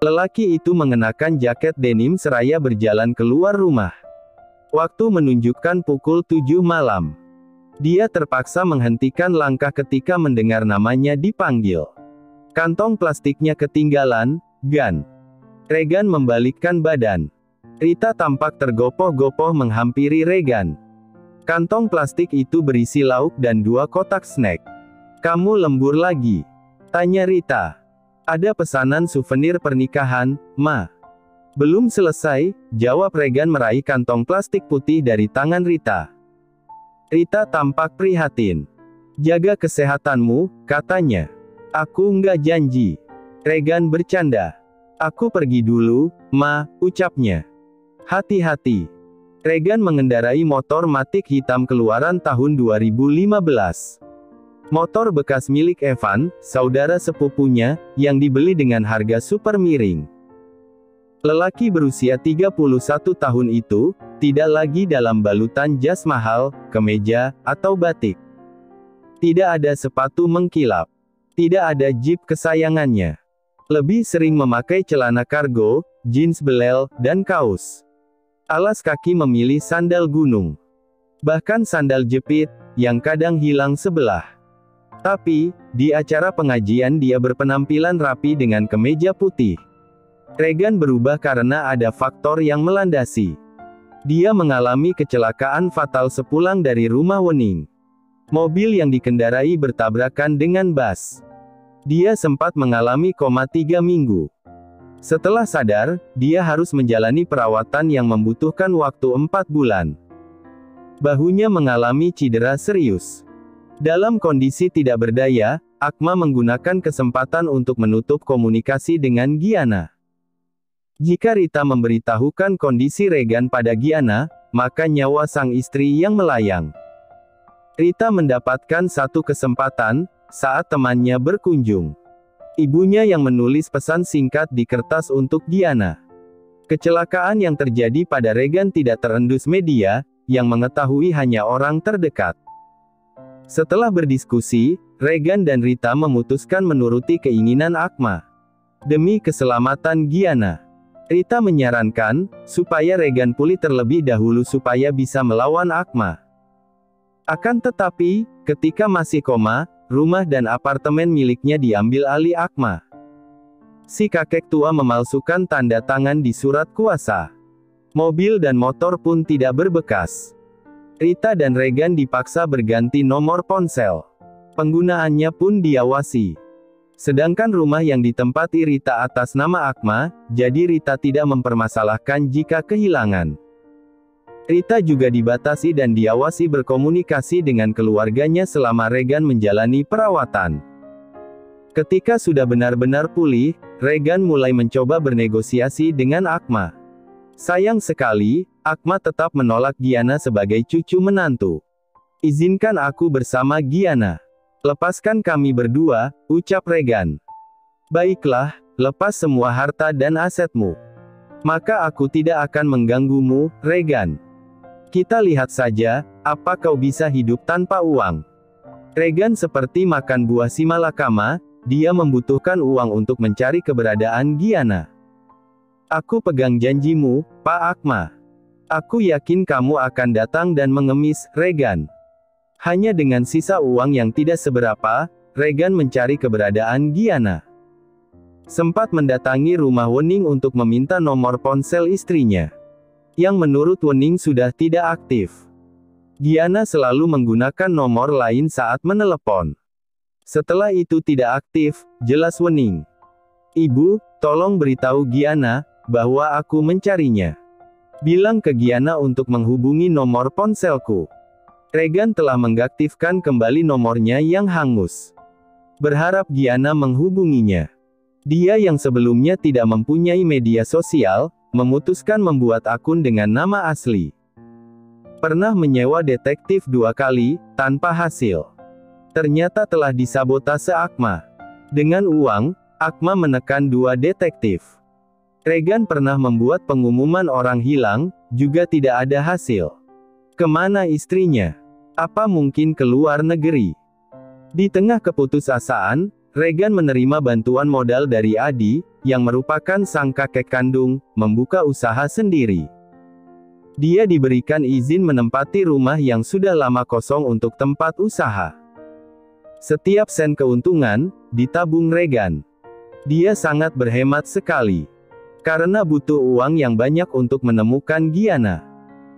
Lelaki itu mengenakan jaket denim seraya berjalan keluar rumah. Waktu menunjukkan pukul 7 malam. Dia terpaksa menghentikan langkah ketika mendengar namanya dipanggil. Kantong plastiknya ketinggalan, Gun. Regan membalikkan badan. Rita tampak tergopoh-gopoh menghampiri Regan. Kantong plastik itu berisi lauk dan 2 kotak snack. "Kamu lembur lagi?" tanya Rita. "Ada pesanan souvenir pernikahan, Ma." "Belum selesai," jawab Regan meraih kantong plastik putih dari tangan Rita. Rita tampak prihatin. "Jaga kesehatanmu," katanya. "Aku nggak janji." Regan bercanda. "Aku pergi dulu, Ma," ucapnya. "Hati-hati." Regan mengendarai motor Matic hitam keluaran tahun 2015. Motor bekas milik Evan, saudara sepupunya, yang dibeli dengan harga super miring. Lelaki berusia 31 tahun itu, tidak lagi dalam balutan jas mahal, kemeja, atau batik. Tidak ada sepatu mengkilap. Tidak ada jeep kesayangannya. Lebih sering memakai celana kargo, jeans belel, dan kaos. Alas kaki memilih sandal gunung. Bahkan sandal jepit, yang kadang hilang sebelah. Tapi, di acara pengajian dia berpenampilan rapi dengan kemeja putih. Regan berubah karena ada faktor yang melandasi. Dia mengalami kecelakaan fatal sepulang dari rumah Wening. Mobil yang dikendarai bertabrakan dengan bus. Dia sempat mengalami koma 3 minggu. Setelah sadar, dia harus menjalani perawatan yang membutuhkan waktu 4 bulan. Bahunya mengalami cedera serius. Dalam kondisi tidak berdaya, Akma menggunakan kesempatan untuk menutup komunikasi dengan Giana. Jika Rita memberitahukan kondisi Regan pada Giana, maka nyawa sang istri yang melayang. Rita mendapatkan satu kesempatan, saat temannya berkunjung. Ibunya yang menulis pesan singkat di kertas untuk Giana. Kecelakaan yang terjadi pada Regan tidak terendus media, yang mengetahui hanya orang terdekat. Setelah berdiskusi, Regan dan Rita memutuskan menuruti keinginan Akma. Demi keselamatan Giana, Rita menyarankan, supaya Regan pulih terlebih dahulu supaya bisa melawan Akma. Akan tetapi, ketika masih koma, rumah dan apartemen miliknya diambil alih Akma. Si kakek tua memalsukan tanda tangan di surat kuasa. Mobil dan motor pun tidak berbekas. Rita dan Regan dipaksa berganti nomor ponsel. Penggunaannya pun diawasi. Sedangkan rumah yang ditempati Rita atas nama Akma, jadi Rita tidak mempermasalahkan jika kehilangan. Rita juga dibatasi dan diawasi berkomunikasi dengan keluarganya selama Regan menjalani perawatan. Ketika sudah benar-benar pulih, Regan mulai mencoba bernegosiasi dengan Akma. Sayang sekali, Akma tetap menolak Giana sebagai cucu menantu. "Izinkan aku bersama Giana. Lepaskan kami berdua," ucap Regan. "Baiklah, lepas semua harta dan asetmu. Maka aku tidak akan mengganggumu, Regan. Kita lihat saja, apa kau bisa hidup tanpa uang." Regan seperti makan buah si malakama, dia membutuhkan uang untuk mencari keberadaan Giana. "Aku pegang janjimu, Pak Akma. Aku yakin kamu akan datang dan mengemis, Regan." Hanya dengan sisa uang yang tidak seberapa, Regan mencari keberadaan Giana. Sempat mendatangi rumah Wening untuk meminta nomor ponsel istrinya, yang menurut Wening sudah tidak aktif. Giana selalu menggunakan nomor lain saat menelepon. Setelah itu tidak aktif, jelas Wening. "Ibu, tolong beritahu Giana, bahwa aku mencarinya. Bilang ke Giana untuk menghubungi nomor ponselku." Regan telah mengaktifkan kembali nomornya yang hangus. Berharap Giana menghubunginya. Dia yang sebelumnya tidak mempunyai media sosial, memutuskan membuat akun dengan nama asli. Pernah menyewa detektif 2 kali, tanpa hasil. Ternyata telah disabotase Akma. Dengan uang, Akma menekan 2 detektif. Regan pernah membuat pengumuman orang hilang, juga tidak ada hasil. Kemana istrinya? Apa mungkin ke luar negeri? Di tengah keputusasaan, Regan menerima bantuan modal dari Adi, yang merupakan sang kakek kandung, membuka usaha sendiri. Dia diberikan izin menempati rumah yang sudah lama kosong untuk tempat usaha. Setiap sen keuntungan ditabung Regan. Dia sangat berhemat sekali. Karena butuh uang yang banyak untuk menemukan Gianna.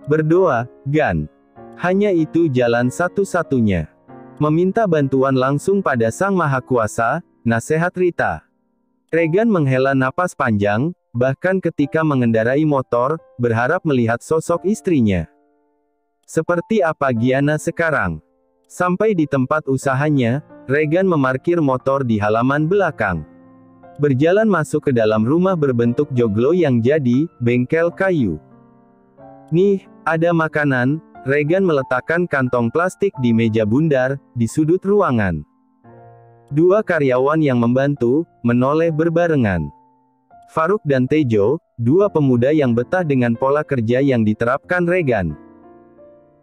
Berdoa, Gan. Hanya itu jalan satu-satunya. Meminta bantuan langsung pada Sang Maha Kuasa, nasihat Rita. Regan menghela napas panjang, bahkan ketika mengendarai motor, berharap melihat sosok istrinya. Seperti apa Gianna sekarang? Sampai di tempat usahanya, Regan memarkir motor di halaman belakang. Berjalan masuk ke dalam rumah berbentuk joglo yang jadi bengkel kayu. Nih, ada makanan. Regan meletakkan kantong plastik di meja bundar, di sudut ruangan. Dua karyawan yang membantu, menoleh berbarengan. Farouk dan Tejo, dua pemuda yang betah dengan pola kerja yang diterapkan Regan.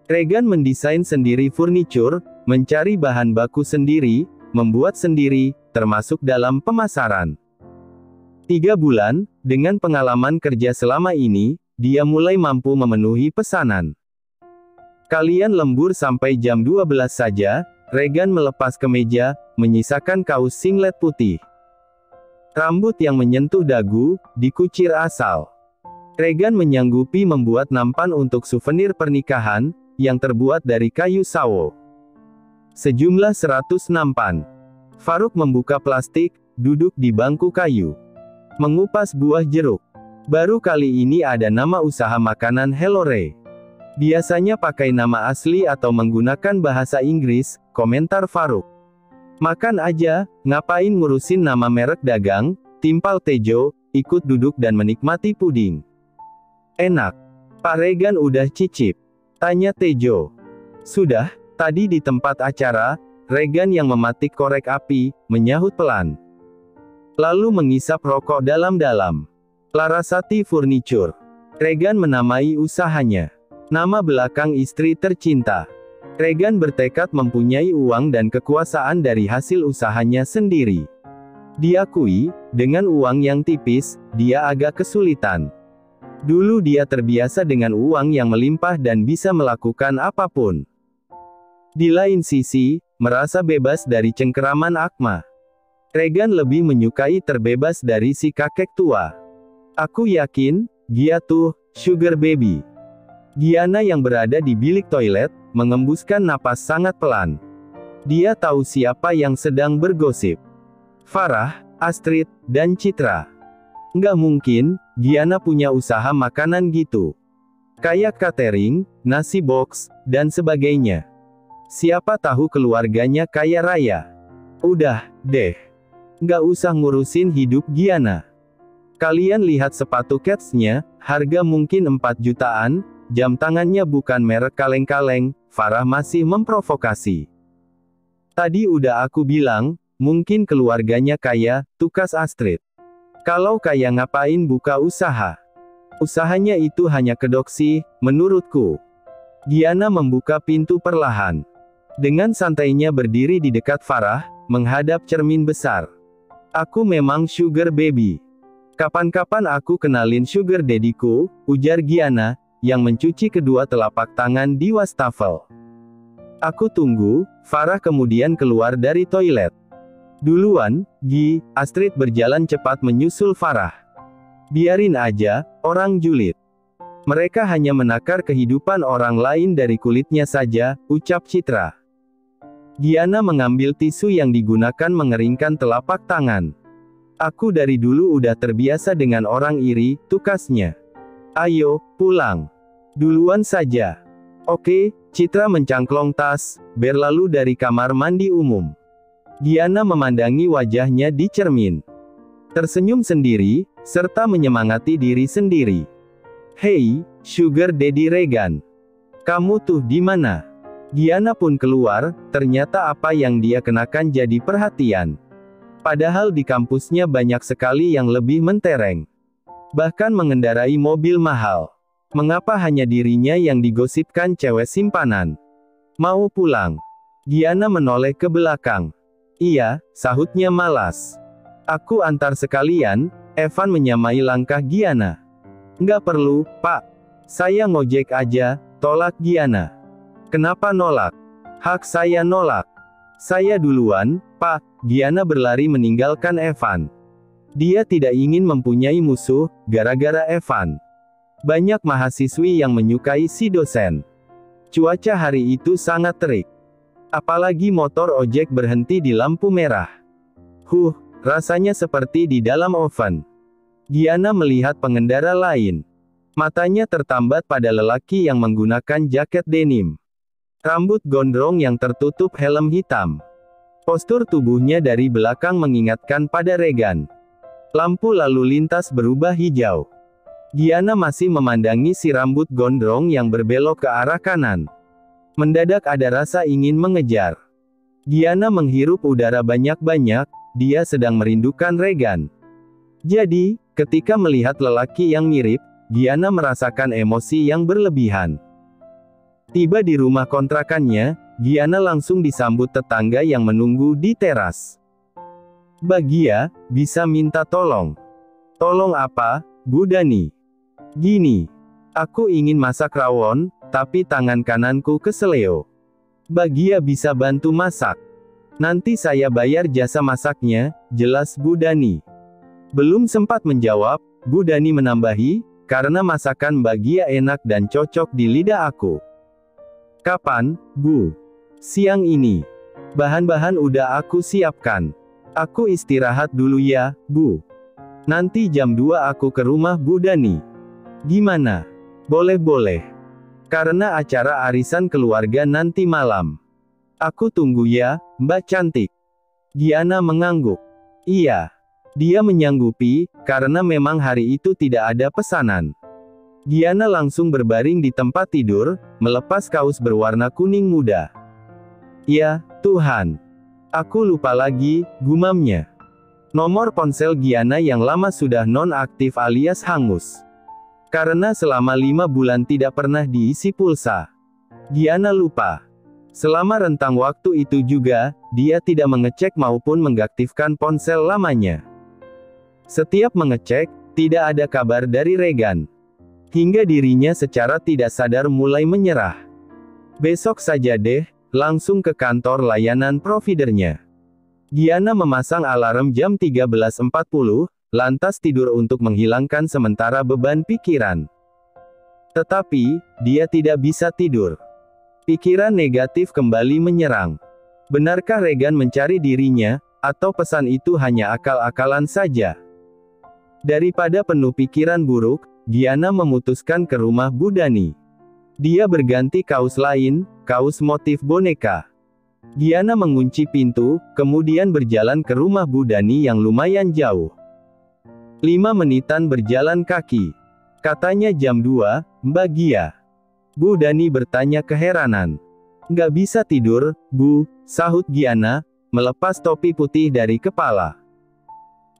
Regan mendesain sendiri furnitur, mencari bahan baku sendiri, membuat sendiri, termasuk dalam pemasaran. 3 bulan, dengan pengalaman kerja selama ini, dia mulai mampu memenuhi pesanan. Kalian lembur sampai jam 12 saja, Regan melepas kemeja, menyisakan kaos singlet putih. Rambut yang menyentuh dagu, dikucir asal. Regan menyanggupi membuat nampan untuk souvenir pernikahan, yang terbuat dari kayu sawo. Sejumlah 100 nampan. Farouk membuka plastik, duduk di bangku kayu. Mengupas buah jeruk. Baru kali ini ada nama usaha makanan Hello Ray. Biasanya pakai nama asli atau menggunakan bahasa Inggris, komentar Farouk. Makan aja, ngapain ngurusin nama merek dagang, timpal Tejo, ikut duduk dan menikmati puding. Enak. Pak Regan udah cicip? Tanya Tejo. Sudah, tadi di tempat acara, Regan yang mematik korek api, menyahut pelan. Lalu mengisap rokok dalam-dalam. Larasati Furniture. Regan menamai usahanya. Nama belakang istri tercinta. Regan bertekad mempunyai uang dan kekuasaan dari hasil usahanya sendiri. Diakui, dengan uang yang tipis, dia agak kesulitan. Dulu dia terbiasa dengan uang yang melimpah dan bisa melakukan apapun. Di lain sisi, merasa bebas dari cengkeraman Akma. Regan lebih menyukai terbebas dari si kakek tua. Aku yakin, dia tuh, sugar baby. Gianna yang berada di bilik toilet, mengembuskan napas sangat pelan. Dia tahu siapa yang sedang bergosip. Farah, Astrid, dan Citra. Nggak mungkin, Gianna punya usaha makanan gitu. Kayak catering, nasi box, dan sebagainya. Siapa tahu keluarganya kaya raya. Udah, deh. Nggak usah ngurusin hidup Gianna. Kalian lihat sepatu Keds-nya, harga mungkin 4 jutaan, jam tangannya bukan merek kaleng-kaleng, Farah masih memprovokasi. Tadi udah aku bilang, mungkin keluarganya kaya, tukas Astrid. Kalau kaya ngapain buka usaha? Usahanya itu hanya kedok sih, menurutku. Gianna membuka pintu perlahan. Dengan santainya berdiri di dekat Farah, menghadap cermin besar. Aku memang sugar baby. Kapan-kapan aku kenalin sugar daddyku, ujar Gianna, yang mencuci kedua telapak tangan di wastafel. Aku tunggu, Farah kemudian keluar dari toilet. Duluan, Gi, Astrid berjalan cepat menyusul Farah. Biarin aja, orang julid. Mereka hanya menakar kehidupan orang lain dari kulitnya saja, ucap Citra. Gianna mengambil tisu yang digunakan mengeringkan telapak tangan. Aku dari dulu udah terbiasa dengan orang iri, tukasnya. Ayo, pulang. Duluan saja. Oke, Citra mencangklong tas, berlalu dari kamar mandi umum. Gianna memandangi wajahnya di cermin. Tersenyum sendiri, serta menyemangati diri sendiri. Hei, Sugar Daddy Regan. Kamu tuh di mana? Gianna pun keluar, ternyata apa yang dia kenakan jadi perhatian. Padahal di kampusnya banyak sekali yang lebih mentereng. Bahkan mengendarai mobil mahal. Mengapa hanya dirinya yang digosipkan cewek simpanan? Mau pulang? Gianna menoleh ke belakang. Iya, sahutnya malas. Aku antar sekalian, Evan menyamai langkah Giana. Nggak perlu, Pak. Saya ngojek aja, tolak Giana. Kenapa nolak? Hak saya nolak. Saya duluan, Pak. Giana berlari meninggalkan Evan. Dia tidak ingin mempunyai musuh, gara-gara Evan. Banyak mahasiswi yang menyukai si dosen. Cuaca hari itu sangat terik. Apalagi motor ojek berhenti di lampu merah. Rasanya seperti di dalam oven. Giana melihat pengendara lain. Matanya tertambat pada lelaki yang menggunakan jaket denim. Rambut gondrong yang tertutup helm hitam. Postur tubuhnya dari belakang mengingatkan pada Regan. Lampu lalu lintas berubah hijau. Giana masih memandangi si rambut gondrong yang berbelok ke arah kanan. Mendadak ada rasa ingin mengejar. Giana menghirup udara banyak-banyak, dia sedang merindukan Regan. Jadi, ketika melihat lelaki yang mirip, Giana merasakan emosi yang berlebihan. Tiba di rumah kontrakannya, Giana langsung disambut tetangga yang menunggu di teras. "Bagia, bisa minta tolong?" "Tolong apa, Bu Dani?" "Gini. Aku ingin masak rawon, tapi tangan kananku keseleo. Bagia bisa bantu masak? Nanti saya bayar jasa masaknya," jelas Bu Dani. Belum sempat menjawab, Bu Dani menambahi, "Karena masakan Bagia enak dan cocok di lidah aku." "Kapan, Bu?" "Siang ini. Bahan-bahan udah aku siapkan. Aku istirahat dulu ya, Bu. Nanti jam 2 aku ke rumah Bu Dani." "Gimana?" "Boleh-boleh. Karena acara arisan keluarga nanti malam. Aku tunggu ya, Mbak cantik." Giana mengangguk. Iya. Dia menyanggupi, karena memang hari itu tidak ada pesanan. Giana langsung berbaring di tempat tidur, melepas kaos berwarna kuning muda. "Ya, Tuhan. Aku lupa lagi," gumamnya. Nomor ponsel Giana yang lama sudah non-aktif alias hangus. Karena selama 5 bulan tidak pernah diisi pulsa. Giana lupa. Selama rentang waktu itu juga, dia tidak mengecek maupun mengaktifkan ponsel lamanya. Setiap mengecek, tidak ada kabar dari Regan. Hingga dirinya secara tidak sadar mulai menyerah. Besok saja deh, langsung ke kantor layanan providernya. Giana memasang alarm jam 13.40, lantas tidur untuk menghilangkan sementara beban pikiran. Tetapi, dia tidak bisa tidur. Pikiran negatif kembali menyerang. Benarkah Regan mencari dirinya, atau pesan itu hanya akal-akalan saja? Daripada penuh pikiran buruk, Giana memutuskan ke rumah Bu Dani. Dia berganti kaos lain, kaos motif boneka. Giana mengunci pintu, kemudian berjalan ke rumah Bu Dani yang lumayan jauh. 5 menitan berjalan kaki. Katanya jam 2, Mbak Gia. Bu Dani bertanya keheranan. "Nggak bisa tidur, Bu," sahut Giana, melepas topi putih dari kepala.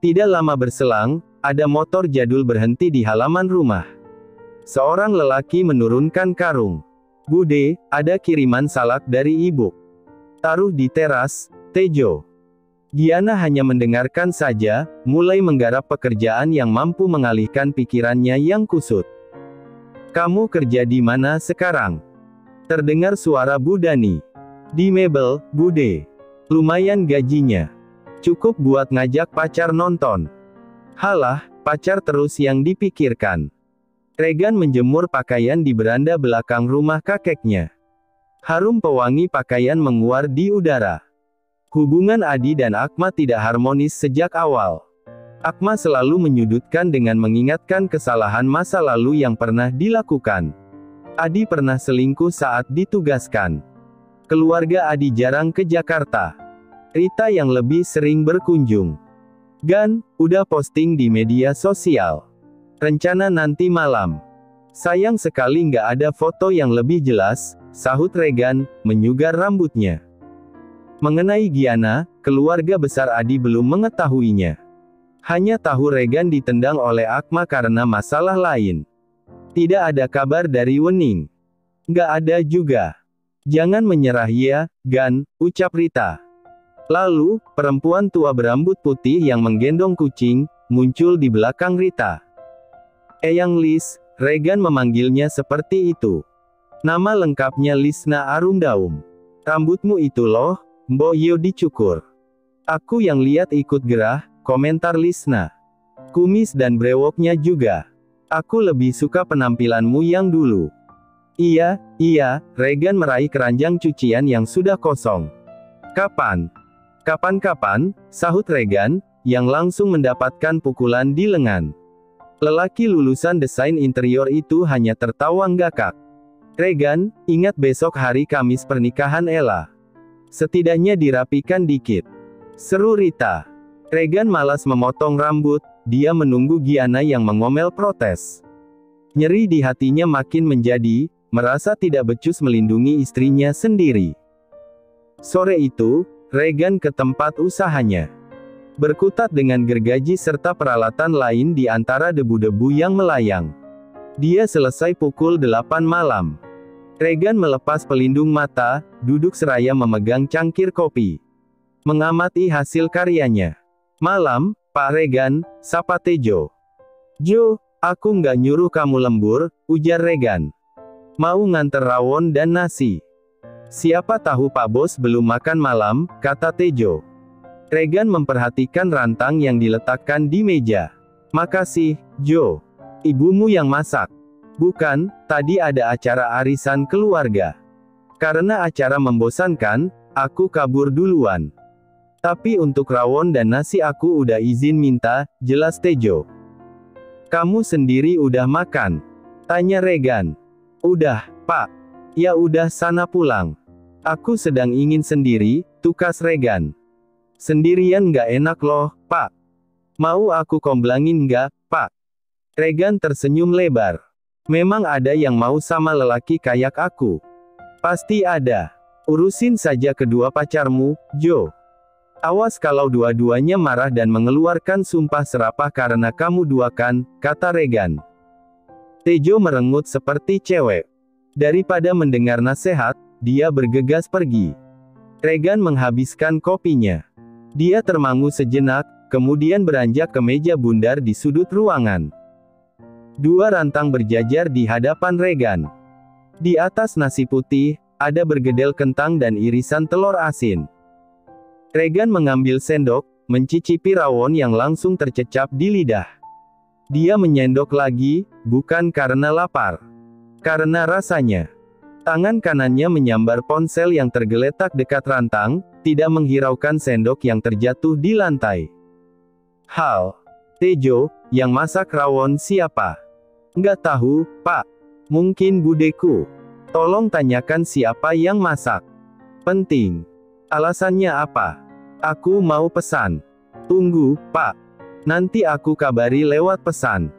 Tidak lama berselang, ada motor jadul berhenti di halaman rumah. Seorang lelaki menurunkan karung. "Bude, ada kiriman salak dari Ibu. Taruh di teras, Tejo." Giana hanya mendengarkan saja, mulai menggarap pekerjaan yang mampu mengalihkan pikirannya yang kusut. "Kamu kerja di mana sekarang?" Terdengar suara Bu Dani. "Di mebel, Bude. Lumayan gajinya. Cukup buat ngajak pacar nonton." "Halah, pacar terus yang dipikirkan." Regan menjemur pakaian di beranda belakang rumah kakeknya. Harum pewangi pakaian menguar di udara. Hubungan Adi dan Akma tidak harmonis sejak awal. Akma selalu menyudutkan dengan mengingatkan kesalahan masa lalu yang pernah dilakukan. Adi pernah selingkuh saat ditugaskan. Keluarga Adi jarang ke Jakarta. Rita yang lebih sering berkunjung. "Gan, udah posting di media sosial. Rencana nanti malam. Sayang sekali nggak ada foto yang lebih jelas," sahut Regan, menyugar rambutnya. Mengenai Giana, keluarga besar Adi belum mengetahuinya. Hanya tahu Regan ditendang oleh Akma karena masalah lain. Tidak ada kabar dari Wening. "Nggak ada juga." "Jangan menyerah ya, Gan," ucap Rita. Lalu, perempuan tua berambut putih yang menggendong kucing, muncul di belakang Rita. Eyang Lis, Regan memanggilnya seperti itu. Nama lengkapnya Lisna Arumdaum. Rambutmu itu loh, Mbok Yo dicukur. Aku yang lihat ikut gerah, komentar Lisna. Kumis dan brewoknya juga. Aku lebih suka penampilanmu yang dulu. Iya, Regan meraih keranjang cucian yang sudah kosong. Kapan? Kapan-kapan, sahut Regan, yang langsung mendapatkan pukulan di lengan. Lelaki lulusan desain interior itu hanya tertawa ngakak. Regan, ingat besok hari Kamis pernikahan Ella. Setidaknya dirapikan dikit. Seru Rita. Regan malas memotong rambut, dia menunggu Gianna yang mengomel protes. Nyeri di hatinya makin menjadi, merasa tidak becus melindungi istrinya sendiri. Sore itu, Regan ke tempat usahanya. Berkutat dengan gergaji serta peralatan lain di antara debu-debu yang melayang. Dia selesai pukul 8 malam. Regan melepas pelindung mata, duduk seraya memegang cangkir kopi. Mengamati hasil karyanya. Malam, Pak Regan, sapa Tejo. Jo, aku nggak nyuruh kamu lembur, ujar Regan. Mau nganter rawon dan nasi. Siapa tahu Pak Bos belum makan malam, kata Tejo. Regan memperhatikan rantang yang diletakkan di meja. Makasih, Jo. Ibumu yang masak. Bukan, tadi ada acara arisan keluarga. Karena acara membosankan, aku kabur duluan. Tapi untuk rawon dan nasi aku udah izin minta, jelas Tejo. Kamu sendiri udah makan? Tanya Regan. Udah, Pak. Ya udah sana pulang. Aku sedang ingin sendiri, tukas Regan. Sendirian nggak enak loh, Pak. Mau aku komblangin nggak, Pak? Regan tersenyum lebar. Memang ada yang mau sama lelaki kayak aku. Pasti ada. Urusin saja kedua pacarmu, Jo. Awas kalau dua-duanya marah dan mengeluarkan sumpah serapah karena kamu duakan, kata Regan. Tejo merengut seperti cewek. Daripada mendengar nasihat, dia bergegas pergi. Regan menghabiskan kopinya. Dia termangu sejenak, kemudian beranjak ke meja bundar di sudut ruangan. Dua rantang berjajar di hadapan Regan. Di atas nasi putih, ada bergedel kentang dan irisan telur asin. Regan mengambil sendok, mencicipi rawon yang langsung tercecap di lidah. Dia menyendok lagi, bukan karena lapar. Karena rasanya. Tangan kanannya menyambar ponsel yang tergeletak dekat rantang, tidak menghiraukan sendok yang terjatuh di lantai. Hal. Tejo, yang masak rawon siapa? Nggak tahu, Pak. Mungkin budeku. Tolong tanyakan siapa yang masak. Penting. Alasannya apa? Aku mau pesan. Tunggu, Pak. Nanti aku kabari lewat pesan.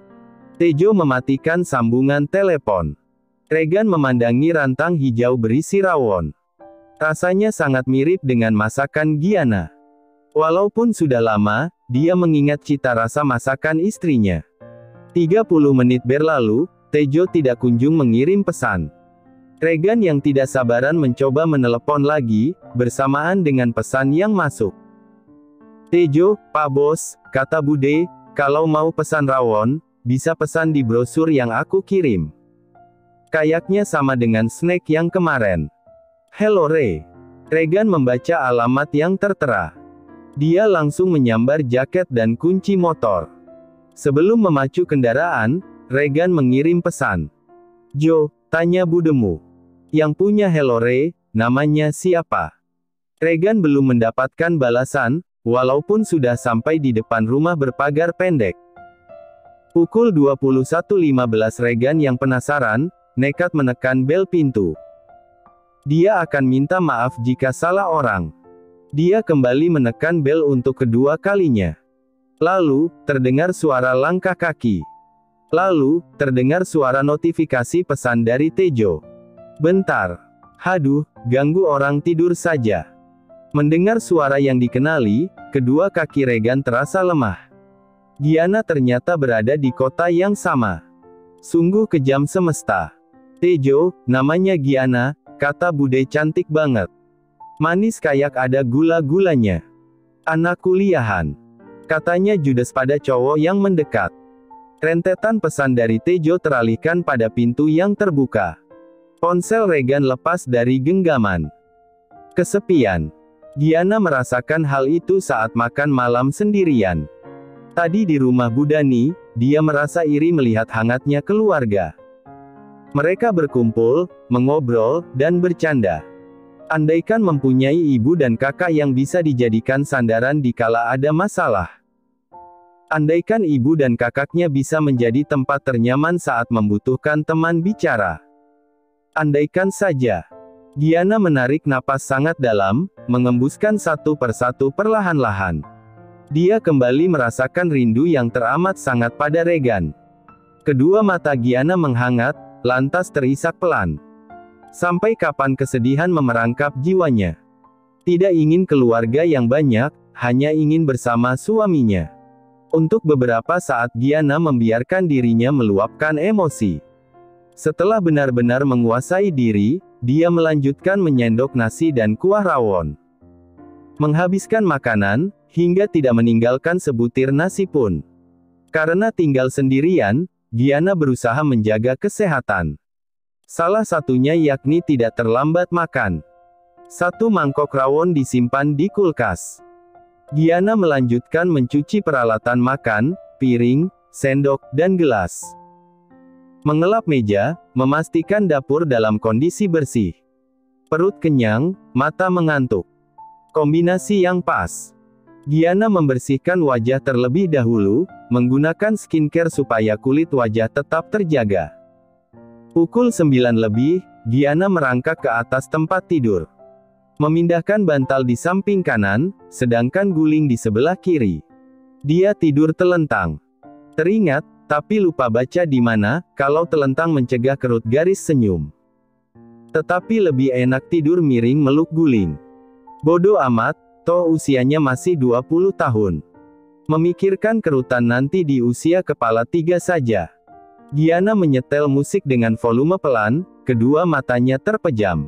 Tejo mematikan sambungan telepon. Regan memandangi rantang hijau berisi rawon. Rasanya sangat mirip dengan masakan Gianna. Walaupun sudah lama, dia mengingat cita rasa masakan istrinya. 30 menit berlalu, Tejo tidak kunjung mengirim pesan. Regan yang tidak sabaran mencoba menelepon lagi, bersamaan dengan pesan yang masuk. Tejo, Pak Bos, kata Bude, kalau mau pesan rawon, bisa pesan di brosur yang aku kirim. Kayaknya sama dengan snack yang kemarin. Hello Re. Regan membaca alamat yang tertera. Dia langsung menyambar jaket dan kunci motor. Sebelum memacu kendaraan, Regan mengirim pesan. Jo, tanya budemu. Yang punya Hello Re, namanya siapa? Regan belum mendapatkan balasan, walaupun sudah sampai di depan rumah berpagar pendek. Pukul 21.15 Regan yang penasaran, nekat menekan bel pintu. Dia akan minta maaf jika salah orang. Dia kembali menekan bel untuk kedua kalinya. Lalu, terdengar suara langkah kaki. Lalu, terdengar suara notifikasi pesan dari Tejo. Bentar. Haduh, ganggu orang tidur saja. Mendengar suara yang dikenali, kedua kaki Regan terasa lemah. Gianna ternyata berada di kota yang sama. Sungguh kejam semesta. Tejo, namanya Gianna, kata Bude cantik banget. Manis kayak ada gula-gulanya. Anak kuliahan. Katanya judes pada cowok yang mendekat. Rentetan pesan dari Tejo teralihkan pada pintu yang terbuka. Ponsel Regan lepas dari genggaman. Kesepian. Giana merasakan hal itu saat makan malam sendirian. Tadi di rumah Budani, dia merasa iri melihat hangatnya keluarga. Mereka berkumpul, mengobrol, dan bercanda. Andaikan mempunyai ibu dan kakak yang bisa dijadikan sandaran dikala ada masalah. Andaikan ibu dan kakaknya bisa menjadi tempat ternyaman saat membutuhkan teman bicara. Andaikan saja. Giana menarik napas sangat dalam, mengembuskan satu persatu perlahan-lahan. Dia kembali merasakan rindu yang teramat sangat pada Regan. Kedua mata Giana menghangat, lantas terisak pelan. Sampai kapan kesedihan memerangkap jiwanya? Tidak ingin keluarga yang banyak, hanya ingin bersama suaminya. Untuk beberapa saat Giana membiarkan dirinya meluapkan emosi. Setelah benar-benar menguasai diri, dia melanjutkan menyendok nasi dan kuah rawon. Menghabiskan makanan, hingga tidak meninggalkan sebutir nasi pun. Karena tinggal sendirian, Giana berusaha menjaga kesehatan. Salah satunya yakni tidak terlambat makan. Satu mangkok rawon disimpan di kulkas. Giana melanjutkan mencuci peralatan makan, piring, sendok, dan gelas. Mengelap meja, memastikan dapur dalam kondisi bersih. Perut kenyang, mata mengantuk. Kombinasi yang pas. Giana membersihkan wajah terlebih dahulu, menggunakan skincare supaya kulit wajah tetap terjaga. Pukul 9 lebih, Giana merangkak ke atas tempat tidur. Memindahkan bantal di samping kanan, sedangkan guling di sebelah kiri. Dia tidur telentang. Teringat, tapi lupa baca di mana, kalau telentang mencegah kerut garis senyum. Tetapi lebih enak tidur miring meluk guling. Bodoh amat, toh usianya masih 20 tahun. Memikirkan kerutan nanti di usia kepala 3 saja. Giana menyetel musik dengan volume pelan, kedua matanya terpejam.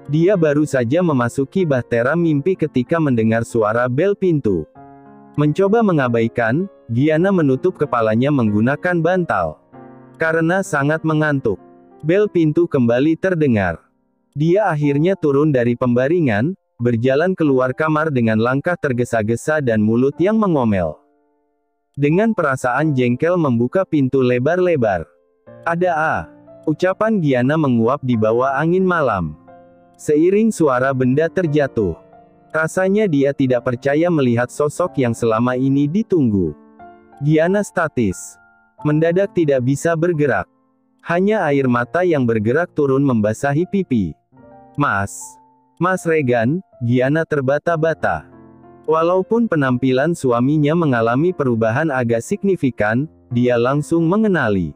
Dia baru saja memasuki bahtera mimpi ketika mendengar suara bel pintu. Mencoba mengabaikan, Giana menutup kepalanya menggunakan bantal. Karena sangat mengantuk, bel pintu kembali terdengar. Dia akhirnya turun dari pembaringan, berjalan keluar kamar dengan langkah tergesa-gesa dan mulut yang mengomel. Dengan perasaan jengkel membuka pintu lebar-lebar. Ada ucapan Giana menguap di bawah angin malam. Seiring suara benda terjatuh. Rasanya dia tidak percaya melihat sosok yang selama ini ditunggu. Giana statis. Mendadak tidak bisa bergerak. Hanya air mata yang bergerak turun membasahi pipi. Mas Regan, Giana terbata-bata. Walaupun penampilan suaminya mengalami perubahan agak signifikan, dia langsung mengenali.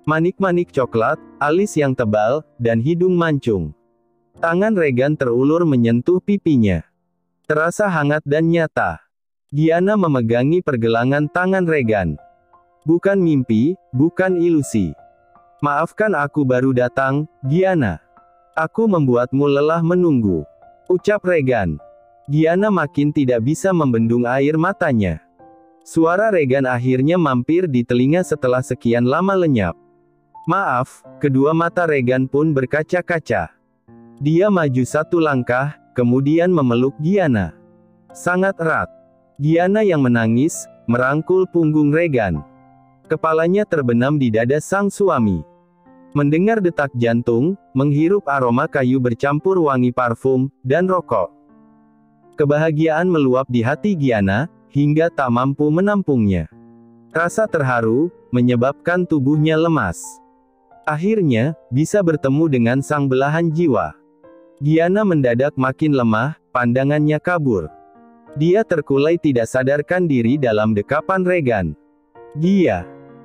Manik-manik coklat, alis yang tebal, dan hidung mancung. Tangan Regan terulur menyentuh pipinya. Terasa hangat dan nyata. Giana memegangi pergelangan tangan Regan. Bukan mimpi, bukan ilusi. Maafkan aku baru datang, Giana. Aku membuatmu lelah menunggu. Ucap Regan. Giana makin tidak bisa membendung air matanya. Suara Regan akhirnya mampir di telinga setelah sekian lama lenyap. Maaf, kedua mata Regan pun berkaca-kaca. Dia maju satu langkah, kemudian memeluk Giana. Sangat erat. Giana yang menangis, merangkul punggung Regan. Kepalanya terbenam di dada sang suami. Mendengar detak jantung, menghirup aroma kayu bercampur wangi parfum, dan rokok. Kebahagiaan meluap di hati Giana, hingga tak mampu menampungnya. Rasa terharu, menyebabkan tubuhnya lemas. Akhirnya, bisa bertemu dengan sang belahan jiwa. Giana mendadak makin lemah, pandangannya kabur. Dia terkulai tidak sadarkan diri dalam dekapan Regan.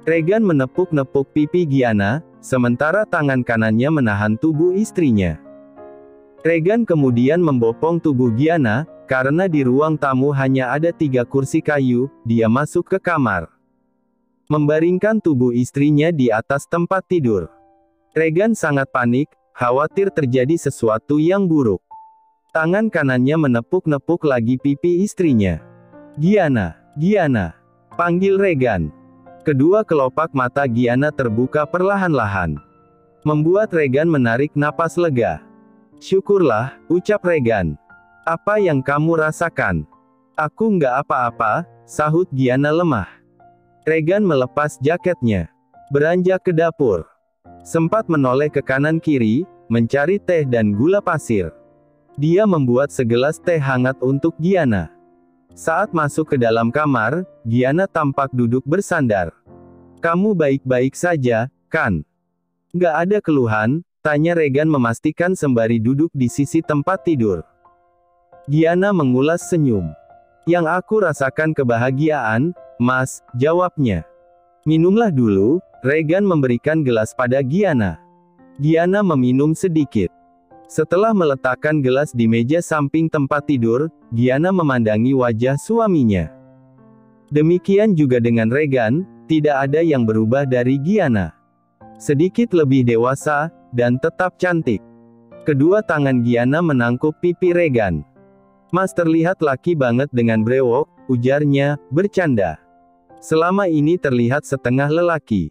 Regan menepuk-nepuk pipi Giana, sementara tangan kanannya menahan tubuh istrinya. Regan kemudian membopong tubuh Giana, karena di ruang tamu hanya ada 3 kursi kayu, dia masuk ke kamar. Membaringkan tubuh istrinya di atas tempat tidur. Regan sangat panik, khawatir terjadi sesuatu yang buruk. Tangan kanannya menepuk-nepuk lagi pipi istrinya. Giana. Panggil Regan. Kedua kelopak mata Giana terbuka perlahan-lahan. Membuat Regan menarik napas lega. Syukurlah, ucap Regan. Apa yang kamu rasakan? Aku nggak apa-apa, sahut Giana lemah. Regan melepas jaketnya. Beranjak ke dapur. Sempat menoleh ke kanan kiri, mencari teh dan gula pasir. Dia membuat segelas teh hangat untuk Giana. Saat masuk ke dalam kamar, Giana tampak duduk bersandar. Kamu baik-baik saja, kan? Nggak ada keluhan, tanya Regan memastikan sembari duduk di sisi tempat tidur. Giana mengulas senyum. Yang aku rasakan kebahagiaan, Mas, jawabnya. Minumlah dulu, Regan memberikan gelas pada Giana. Giana meminum sedikit. Setelah meletakkan gelas di meja samping tempat tidur, Giana memandangi wajah suaminya. Demikian juga dengan Regan, tidak ada yang berubah dari Giana. Sedikit lebih dewasa, dan tetap cantik. Kedua tangan Giana menangkup pipi Regan. Mas terlihat laki banget dengan brewok, ujarnya, bercanda. Selama ini terlihat setengah lelaki.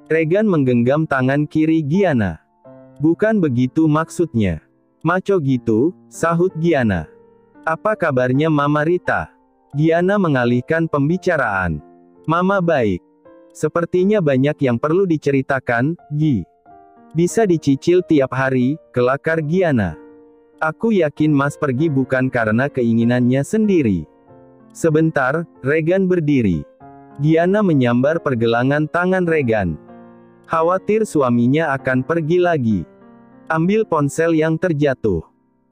Regan menggenggam tangan kiri Giana. Bukan begitu maksudnya. Maco gitu, sahut Giana. Apa kabarnya Mama Rita? Giana mengalihkan pembicaraan. Mama baik. Sepertinya banyak yang perlu diceritakan, Gi. Bisa dicicil tiap hari, kelakar Giana. Aku yakin Mas pergi bukan karena keinginannya sendiri. Sebentar, Regan berdiri. Giana menyambar pergelangan tangan Regan. Khawatir suaminya akan pergi lagi. Ambil ponsel yang terjatuh.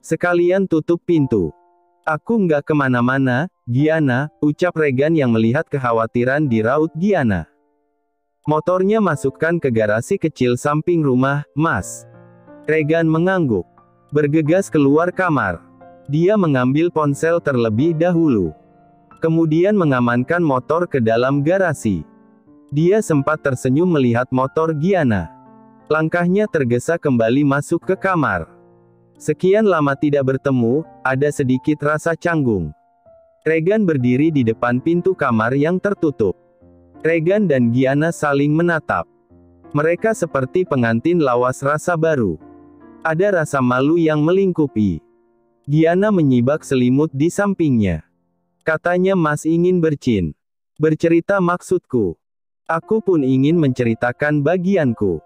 Sekalian tutup pintu. Aku nggak kemana-mana, Giana, ucap Regan yang melihat kekhawatiran di raut Giana. Motornya masukkan ke garasi kecil samping rumah, Mas. Regan mengangguk. Bergegas keluar kamar. Dia mengambil ponsel terlebih dahulu. Kemudian mengamankan motor ke dalam garasi. Dia sempat tersenyum melihat motor Giana. Langkahnya tergesa kembali masuk ke kamar. Sekian lama tidak bertemu, ada sedikit rasa canggung. Regan berdiri di depan pintu kamar yang tertutup. Regan dan Giana saling menatap. Mereka seperti pengantin lawas rasa baru. Ada rasa malu yang melingkupi. Giana menyibak selimut di sampingnya. Katanya Mas ingin bercin. Bercerita maksudku. Aku pun ingin menceritakan bagianku.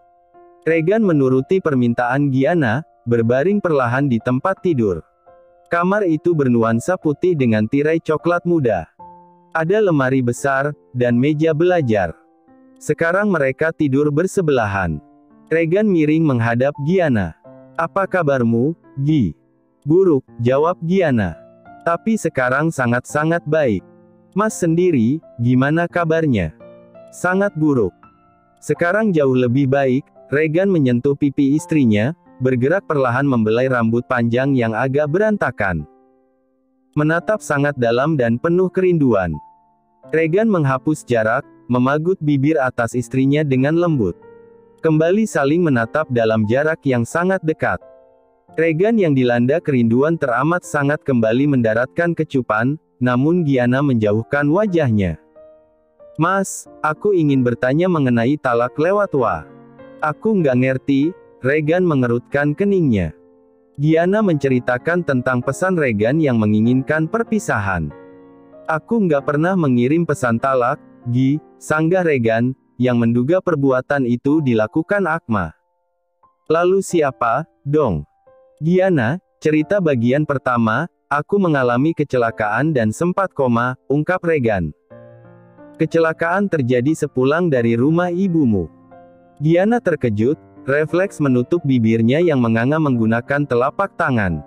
Regan menuruti permintaan Giana, berbaring perlahan di tempat tidur. Kamar itu bernuansa putih dengan tirai coklat muda. Ada lemari besar, dan meja belajar. Sekarang mereka tidur bersebelahan. Regan miring menghadap Giana. Apa kabarmu, Gi? Buruk, jawab Giana. Tapi sekarang sangat-sangat baik. Mas sendiri, gimana kabarnya? Sangat buruk. Sekarang jauh lebih baik, Regan menyentuh pipi istrinya, bergerak perlahan membelai rambut panjang yang agak berantakan. Menatap sangat dalam dan penuh kerinduan. Regan menghapus jarak, memagut bibir atas istrinya dengan lembut. Kembali saling menatap dalam jarak yang sangat dekat. Regan yang dilanda kerinduan teramat sangat kembali mendaratkan kecupan, namun Giana menjauhkan wajahnya. Mas, aku ingin bertanya mengenai talak lewat wa. Aku nggak ngerti, Regan mengerutkan keningnya. Giana menceritakan tentang pesan Regan yang menginginkan perpisahan. Aku nggak pernah mengirim pesan talak, Gi, sanggah Regan, yang menduga perbuatan itu dilakukan Akma. Lalu siapa, dong? Giana, cerita bagian pertama, aku mengalami kecelakaan dan sempat koma, ungkap Regan. Kecelakaan terjadi sepulang dari rumah ibumu. Giana terkejut, refleks menutup bibirnya yang menganga menggunakan telapak tangan.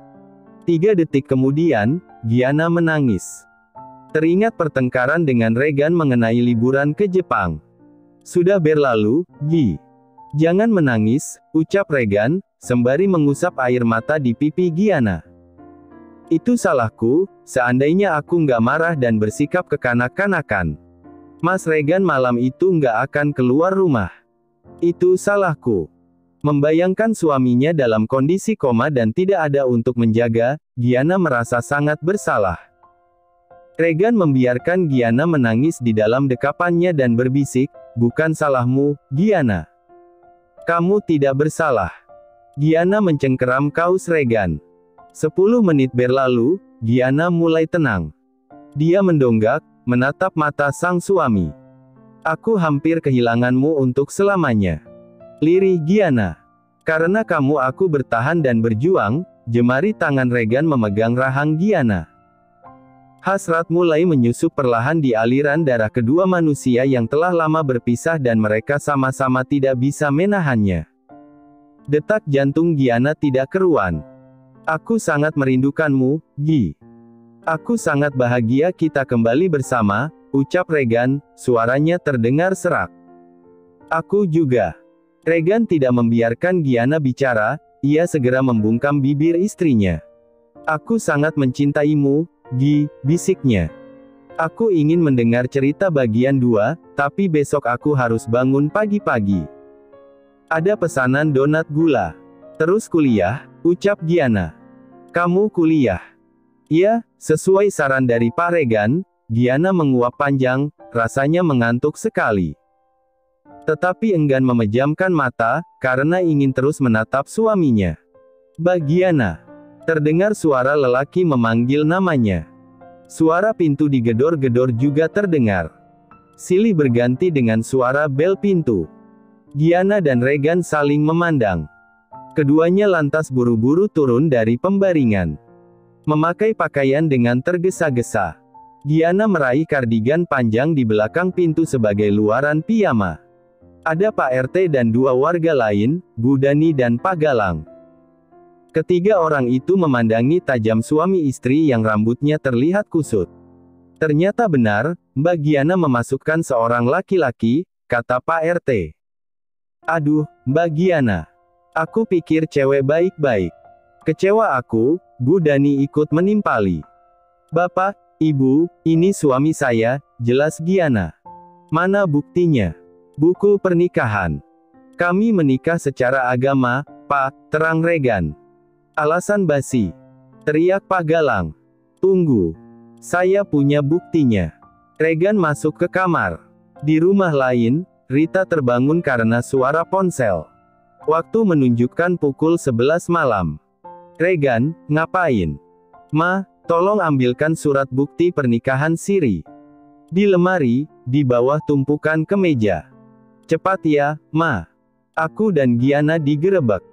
3 detik kemudian, Giana menangis. Teringat pertengkaran dengan Regan mengenai liburan ke Jepang. Sudah berlalu, Gi. Jangan menangis, ucap Regan, sembari mengusap air mata di pipi Giana. Itu salahku, seandainya aku nggak marah dan bersikap kekanak-kanakan. Mas Regan malam itu nggak akan keluar rumah. Itu salahku. Membayangkan suaminya dalam kondisi koma dan tidak ada untuk menjaga, Giana merasa sangat bersalah. Regan membiarkan Giana menangis di dalam dekapannya dan berbisik, "Bukan salahmu, Giana. Kamu tidak bersalah." Giana mencengkeram kaus Regan. 10 menit berlalu, Giana mulai tenang. Dia mendonggak, menatap mata sang suami. "Aku hampir kehilanganmu untuk selamanya," lirih Giana. "Karena kamu aku bertahan dan berjuang." Jemari tangan Regan memegang rahang Giana. Hasrat mulai menyusup perlahan di aliran darah kedua manusia yang telah lama berpisah dan mereka sama-sama tidak bisa menahannya. Detak jantung Giana tidak keruan. "Aku sangat merindukanmu, Gi. Aku sangat bahagia kita kembali bersama," ucap Regan, suaranya terdengar serak. "Aku juga." Regan tidak membiarkan Giana bicara, ia segera membungkam bibir istrinya. "Aku sangat mencintaimu, Gi," bisiknya. "Aku ingin mendengar cerita bagian 2, tapi besok aku harus bangun pagi-pagi. Ada pesanan donat gula." "Terus kuliah?" ucap Giana. "Kamu kuliah?" "Iya, sesuai saran dari Pak Regan." Giana menguap panjang, rasanya mengantuk sekali. Tetapi enggan memejamkan mata, karena ingin terus menatap suaminya. "Giana." Terdengar suara lelaki memanggil namanya. Suara pintu digedor-gedor juga terdengar. Silih berganti dengan suara bel pintu. Giana dan Regan saling memandang. Keduanya lantas buru-buru turun dari pembaringan. Memakai pakaian dengan tergesa-gesa. Giana meraih kardigan panjang di belakang pintu sebagai luaran piyama. Ada Pak RT dan 2 warga lain, Bu Dani dan Pak Galang. Ketiga orang itu memandangi tajam suami istri yang rambutnya terlihat kusut. "Ternyata benar, Mbak Giana memasukkan seorang laki-laki," kata Pak RT. "Aduh, Mbak Giana. Aku pikir cewek baik-baik." "Kecewa aku," Bu Dani ikut menimpali. "Bapak, Ibu, ini suami saya," jelas Giana. "Mana buktinya?" "Buku pernikahan. Kami menikah secara agama, Pak," terang Regan. "Alasan basi," teriak Pak Galang. "Tunggu. Saya punya buktinya." Regan masuk ke kamar. Di rumah lain, Rita terbangun karena suara ponsel. Waktu menunjukkan pukul 11 malam. "Regan, ngapain?" "Ma, tolong ambilkan surat bukti pernikahan Siri. Di lemari, di bawah tumpukan kemeja." "Cepat ya, Ma. Aku dan Giana digerebek."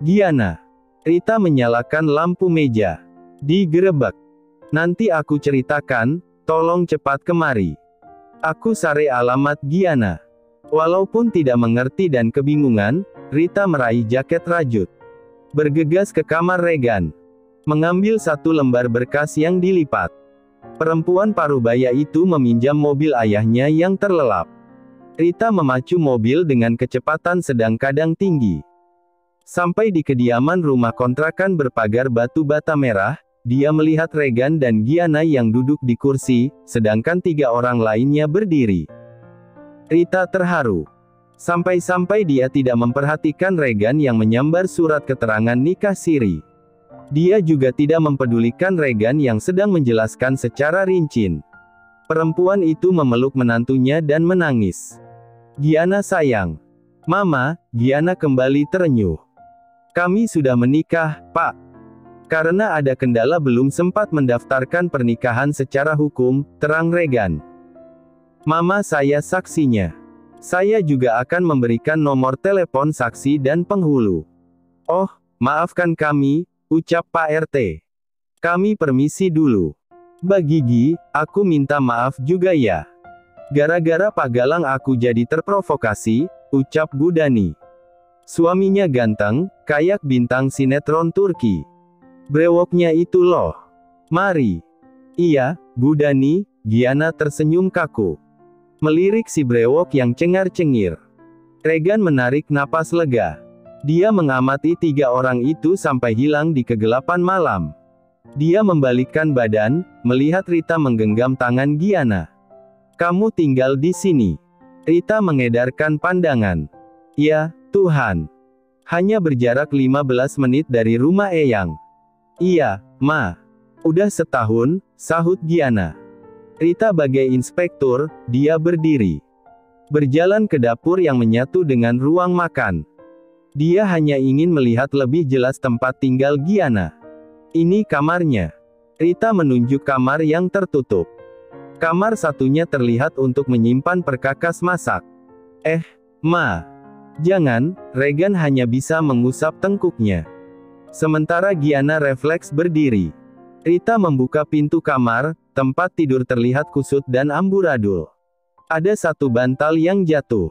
Giana." Rita menyalakan lampu meja. "Digerebek? Nanti aku ceritakan, tolong cepat kemari." "Aku sare alamat Giana." Walaupun tidak mengerti dan kebingungan, Rita meraih jaket rajut. Bergegas ke kamar Regan. Mengambil 1 lembar berkas yang dilipat. Perempuan parubaya itu meminjam mobil ayahnya yang terlelap. Rita memacu mobil dengan kecepatan sedang kadang tinggi. Sampai di kediaman rumah kontrakan berpagar batu bata merah, dia melihat Regan dan Giana yang duduk di kursi, sedangkan 3 orang lainnya berdiri. Rita terharu. Sampai-sampai dia tidak memperhatikan Regan yang menyambar surat keterangan nikah Siri. Dia juga tidak mempedulikan Regan yang sedang menjelaskan secara rinci. Perempuan itu memeluk menantunya dan menangis. "Giana sayang." "Mama," Giana kembali terenyuh. "Kami sudah menikah, Pak. Karena ada kendala belum sempat mendaftarkan pernikahan secara hukum," terang Regan. "Mama saya saksinya. Saya juga akan memberikan nomor telepon saksi dan penghulu." "Oh, maafkan kami," ucap Pak RT. "Kami permisi dulu. Mbak Gigi, aku minta maaf juga ya. Gara-gara Pak Galang aku jadi terprovokasi," ucap Bu Dani. Suaminya ganteng, kayak bintang sinetron Turki. "Brewoknya itu loh. Mari." "Iya, Bu Dani," Giana tersenyum kaku. Melirik si brewok yang cengar-cengir. Regan menarik napas lega. Dia mengamati 3 orang itu sampai hilang di kegelapan malam. Dia membalikkan badan, melihat Rita menggenggam tangan Giana. "Kamu tinggal di sini." Rita mengedarkan pandangan. "Ya, Tuhan. Hanya berjarak 15 menit dari rumah Eyang." "Iya, Ma. Udah setahun," sahut Giana. Rita bagai inspektur, dia berdiri. Berjalan ke dapur yang menyatu dengan ruang makan. Dia hanya ingin melihat lebih jelas tempat tinggal Giana. Ini kamarnya. Rita menunjuk kamar yang tertutup. Kamar satunya terlihat untuk menyimpan perkakas masak. Ma. Jangan, Regan hanya bisa mengusap tengkuknya. Sementara Giana refleks berdiri. Rita membuka pintu kamar, tempat tidur terlihat kusut dan amburadul. Ada satu bantal yang jatuh.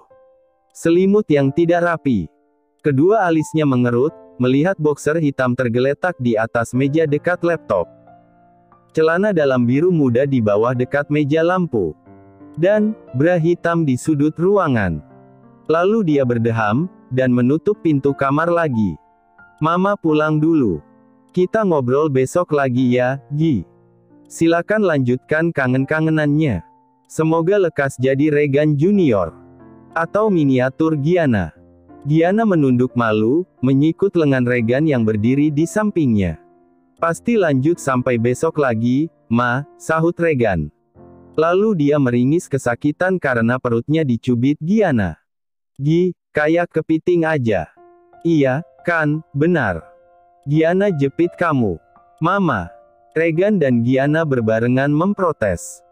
Selimut yang tidak rapi. Kedua alisnya mengerut, melihat boxer hitam tergeletak di atas meja dekat laptop. Celana dalam biru muda di bawah dekat meja lampu. Dan, bra hitam di sudut ruangan. Lalu dia berdeham, dan menutup pintu kamar lagi. Mama pulang dulu. Kita ngobrol besok lagi ya, Gi. Silakan lanjutkan kangen-kangenannya. Semoga lekas jadi Regan Junior. Atau miniatur Giana. Giana menunduk malu, menyikut lengan Regan yang berdiri di sampingnya. Pasti lanjut sampai besok lagi, Ma, sahut Regan. Lalu dia meringis kesakitan karena perutnya dicubit Giana. Gi, kayak kepiting aja. Iya, kan, benar. Giana jepit kamu. Mama. Regan dan Giana berbarengan memprotes.